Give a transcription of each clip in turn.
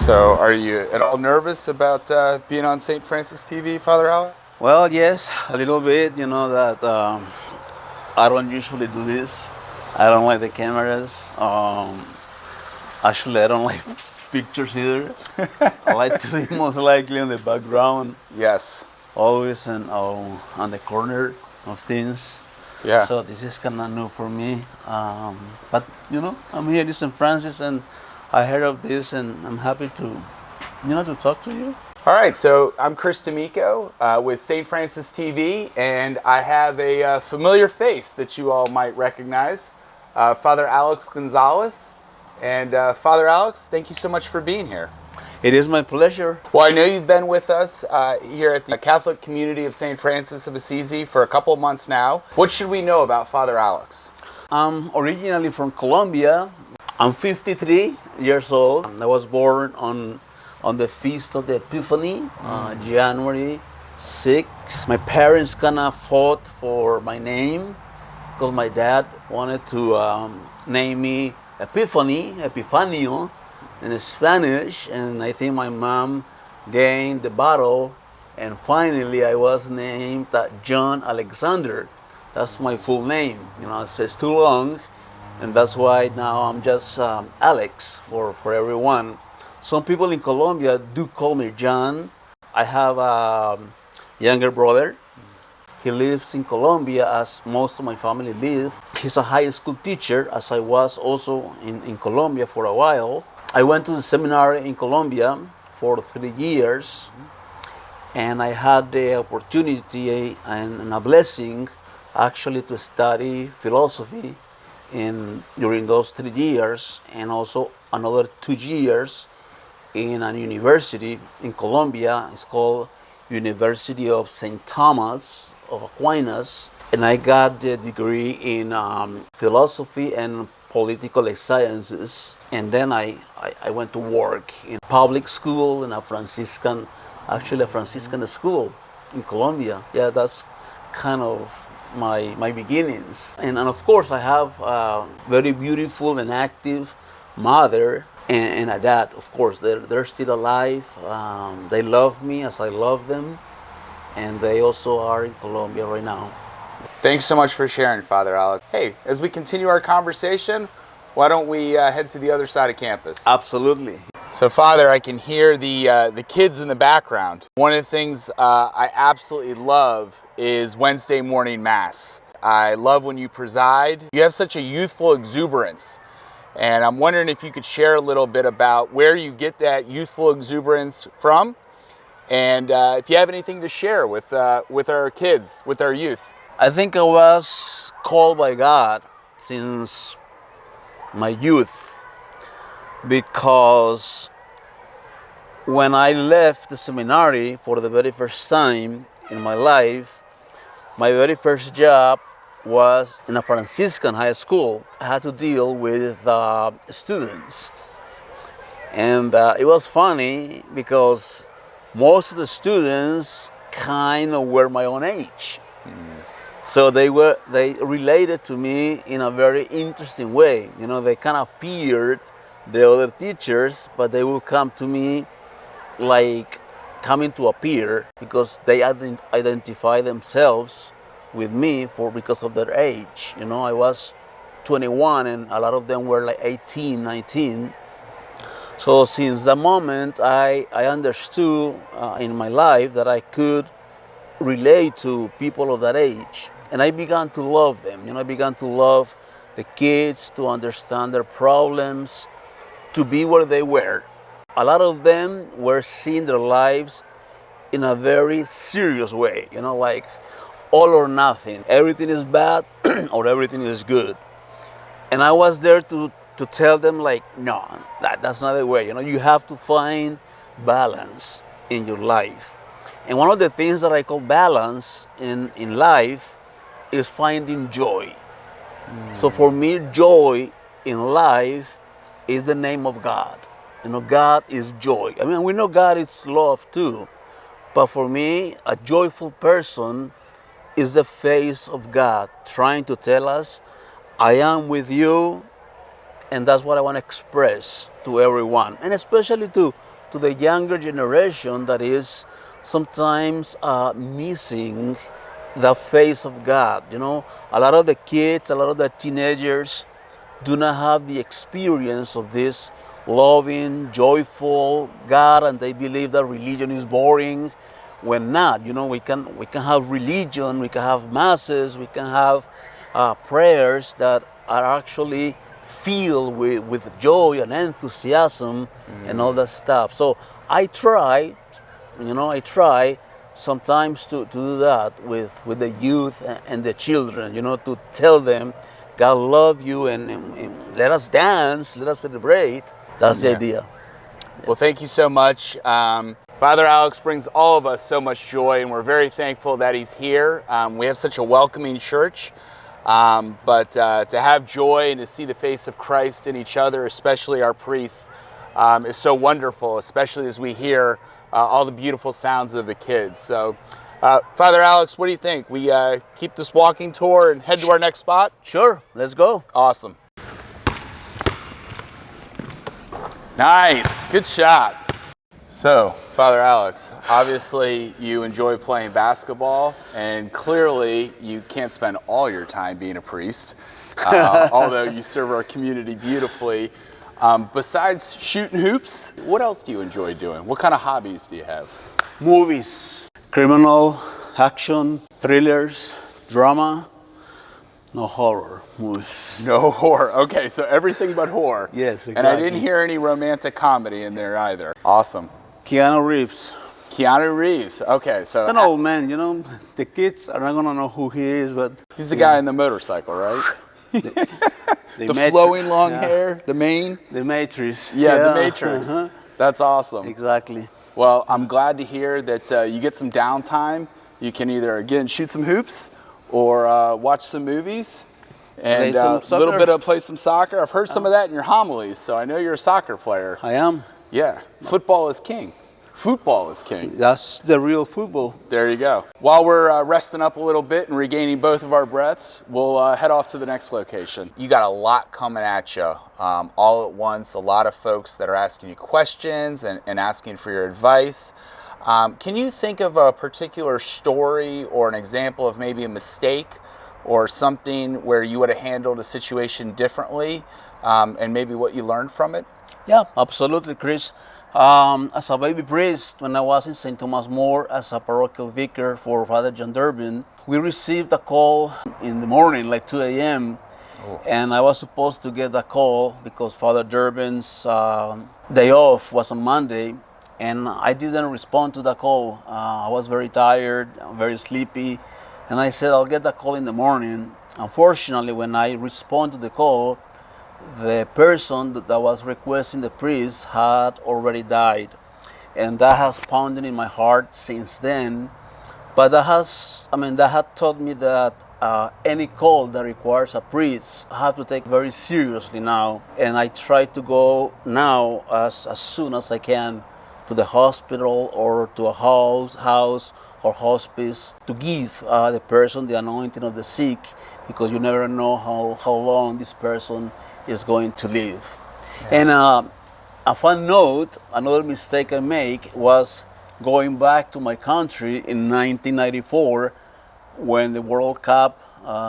So, are you at all nervous about being on St. Francis TV, Father Alex? Well, yes, a little bit. You know that I don't usually do this. I don't like the cameras. Actually, I don't like pictures either. I like to be most likely in the background, Yes. always on the corner of things. Yeah. So this is kind of new for me. But I'm here in St. Francis, and I heard of this, and I'm happy to talk to you. All right, so I'm Chris D'Amico with St. Francis TV, and I have a familiar face that you all might recognize, Father Alex Gonzalez. And Father Alex, thank you so much for being here. It is my pleasure. Well, I know you've been with us here at the Catholic community of St. Francis of Assisi for a couple of months now. What should we know about Father Alex? I'm originally from Colombia. I'm 53 years old. I was born on the Feast of the Epiphany, January 6. My parents kind of fought for my name because my dad wanted to name me Epifanio in Spanish, and I think my mom gained the battle, and finally I was named John Alexander. That's my full name. It's too long, and that's why now I'm just Alex for everyone. Some people in Colombia do call me John. I have a younger brother. He lives in Colombia, as most of my family live. He's a high school teacher, as I was also in Colombia for a while. I went to the seminary in Colombia for 3 years, and I had the opportunity and a blessing actually to study philosophy during those 3 years, and also another 2 years in a university in Colombia. It's called University of St. Thomas of Aquinas, and I got the degree in philosophy and political sciences. And then I went to work in public school in a Franciscan school in Colombia. Yeah, that's kind of my beginnings. And of course, I have a very beautiful and active mother and a dad. Of course, they're still alive. They love me as I love them, and they also are in Colombia right now. Thanks so much for sharing, Father Alex. Hey, as we continue our conversation, why don't we head to the other side of campus? Absolutely. So, Father, I can hear the kids in the background. One of the things I absolutely love is Wednesday morning Mass. I love when you preside. You have such a youthful exuberance. And I'm wondering if you could share a little bit about where you get that youthful exuberance from, and if you have anything to share with our kids, with our youth. I think I was called by God since my youth, because when I left the seminary for the very first time in my life, my very first job was in a Franciscan high school. I had to deal with students, and it was funny because most of the students kind of were my own age. So they related to me in a very interesting way. They kind of feared the other teachers, but they would come to me like coming to a peer, because they identify themselves with me because of their age. I was 21 and a lot of them were like 18, 19. So since the moment I understood in my life that I could relate to people of that age, and I began to love them. I began to love the kids, to understand their problems, to be where they were. A lot of them were seeing their lives in a very serious way, like all or nothing. Everything is bad or everything is good. And I was there to tell them, like, no, that's not the way. You have to find balance in your life. And one of the things that I call balance in life is finding joy. So for me, joy in life is the name of God. God is joy. I mean, we know God is love too. But for me, a joyful person is the face of God trying to tell us, I am with you, and that's what I want to express to everyone, and especially to to the younger generation that is sometimes missing the face of God. You know, a lot of the kids, a lot of the teenagers do not have the experience of this loving, joyful God, and they believe that religion is boring. When not, you know, we can have religion, we can have masses, we can have prayers that are actually filled with joy and enthusiasm and all that stuff. So I try, I try sometimes to do that with the youth and the children, to tell them God love you and let us dance, let us celebrate. That's the idea. Well, thank you so much. Father Alex brings all of us so much joy, and we're very thankful that he's here. We have such a welcoming church, but to have joy and to see the face of Christ in each other, especially our priests, is so wonderful, especially as we hear all the beautiful sounds of the kids. So, Father Alex, what do you think? We keep this walking tour and head to our next spot? Sure, let's go. Awesome. Nice, good shot. So, Father Alex, obviously you enjoy playing basketball, and clearly you can't spend all your time being a priest, although you serve our community beautifully. Besides shooting hoops, what else do you enjoy doing? What kind of hobbies do you have? Movies, criminal, action, thrillers, drama, no horror movies. No horror. Okay, so everything but horror. Yes, exactly. And I didn't hear any romantic comedy in there either. Awesome. Keanu Reeves. Keanu Reeves. Okay, so He's an old man, the kids are not gonna know who he is, but he's the guy in the motorcycle, right? The flowing long hair, the mane. The Matrix. Yeah, the Matrix. That's awesome. Exactly. Well, I'm glad to hear that you get some downtime. You can either, again, shoot some hoops or watch some movies and a little bit of play some soccer. I've heard some of that in your homilies, so I know you're a soccer player. I am. Yeah, football is king. Football is king. That's the real football. There you go. While we're resting up a little bit and regaining both of our breaths, we'll head off to the next location. You got a lot coming at you all at once, a lot of folks that are asking you questions and asking for your advice. Can you think of a particular story or an example of maybe a mistake or something where you would have handled a situation differently and maybe what you learned from it? Yeah, absolutely, Chris. As a baby priest, when I was in St. Thomas More as a parochial vicar for Father John Durbin, we received a call in the morning, like 2 a.m., and I was supposed to get the call because Father Durbin's day off was on Monday, and I didn't respond to the call. I was very tired, very sleepy, and I said, I'll get the call in the morning. Unfortunately, when I respond to the call, the person that was requesting the priest had already died. And that has pounded in my heart since then. But that had taught me that any call that requires a priest, I have to take very seriously now. And I try to go now as soon as I can to the hospital or to a house or hospice to give the person the anointing of the sick, because you never know how long this person is going to live. Yeah. And a fun note, another mistake I make was going back to my country in 1994 when the World Cup,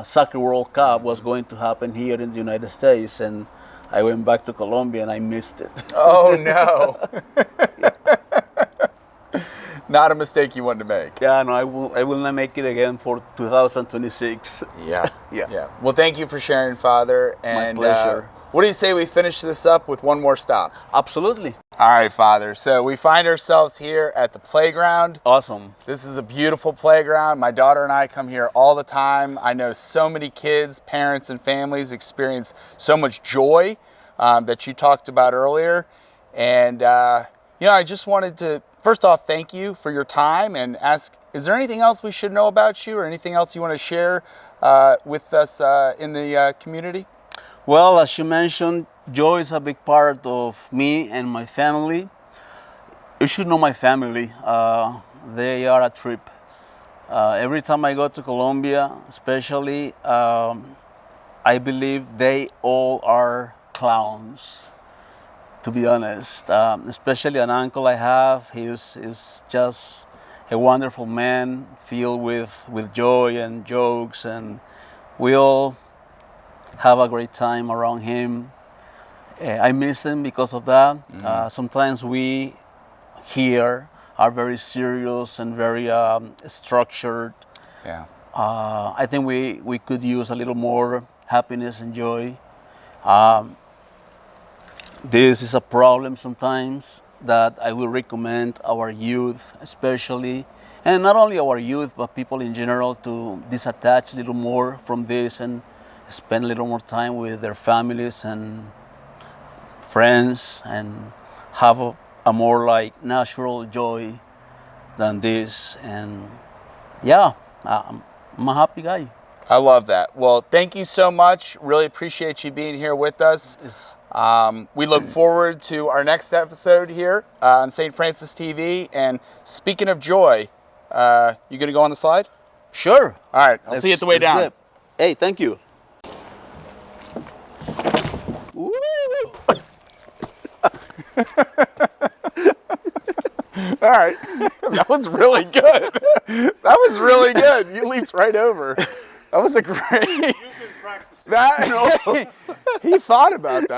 Soccer World Cup was going to happen here in the United States, and I went back to Colombia and I missed it. Oh no. Not a mistake you wanted to make. Yeah, no, I will not make it again for 2026. Yeah. Well, thank you for sharing, Father. And my pleasure. What do you say we finish this up with one more stop? Absolutely. All right, Father. So we find ourselves here at the playground. Awesome. This is a beautiful playground. My daughter and I come here all the time. I know so many kids, parents, and families experience so much joy that you talked about earlier. And, I just wanted to, first off, thank you for your time and ask, is there anything else we should know about you or anything else you want to share with us in the community? Well, as you mentioned, joy is a big part of me and my family. You should know my family. They are a trip. Every time I go to Colombia, especially, I believe they all are clowns. to be honest. Especially an uncle I have. He's just a wonderful man, filled with joy and jokes, and we all have a great time around him. I miss him because of that. Sometimes we here are very serious and very structured. Yeah. I think we could use a little more happiness and joy. This is a problem sometimes that I will recommend our youth, especially, and not only our youth, but people in general, to disattach a little more from this and spend a little more time with their families and friends and have a more like natural joy than this. And yeah, I'm a happy guy. I love that. Well, thank you so much. Really appreciate you being here with us. We look forward to our next episode here on St. Francis TV. And speaking of joy, you going to go on the slide? Sure. All right. I'll see you at the way down. Zip. Hey, thank you. All right. That was really good. That was really good. You leaped right over. That was a great. You've been practicing. That, he thought about that.